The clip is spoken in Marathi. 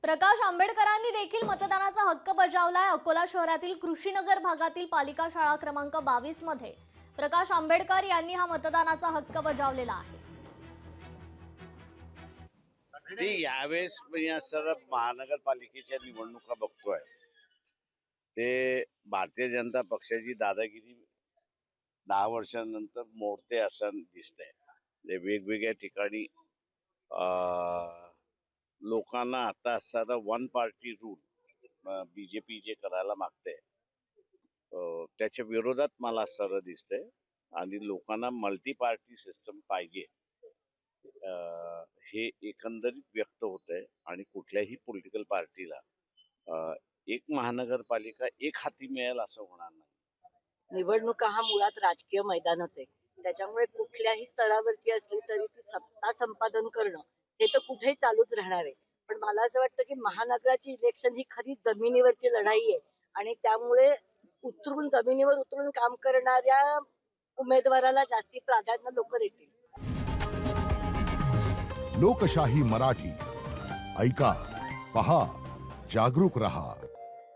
प्रकाश आंबेडकरांनी देखील मतदानाचा हक्क बजावलाय। अकोला शहरातील कृषीनगर भागातील पालिका शाळा क्रमांक 22 मध्ये प्रकाश आंबेडकर यांनी हा मतदानाचा हक्क बजावलेला आहे। यावेळेस या सर्व महानगरपालिकेच्या निवडणुका बघतोय ते भारतीय जनता पक्षाची दादागिरी 10 वर्षांनंतर मोडते असं दिसतंय। वेगवेगळ्या ठिकाणी लोकांना आता असणारा वन पार्टी रूल बीजेपी जे करायला मागते त्याच्या विरोधात मला असणारं दिसतंय आणि लोकांना मल्टी पार्टी सिस्टम पाहिजे हे एकंदरीत व्यक्त होतंय आणि कुठल्याही पॉलिटिकल पार्टीला एक महानगरपालिका एक हाती मिळेल असं होणार नाही। निवडणुका हा मुळात राजकीय मैदानच आहे, त्याच्यामुळे कुठल्याही स्तरावरची असली तरी ती सत्ता संपादन करणं हे तर कुठेही चालूच राहणार आहे। पण मला असं वाटतं की महानगराची इलेक्शन ही खरी जमिनीवरची लढाई आहे आणि त्यामुळे जमिनीवर उतरून काम करणाऱ्या उमेदवाराला जास्ती प्राधान्य लोक देतील। लोकशाही मराठी ऐका, पहा, जागरूक रहा।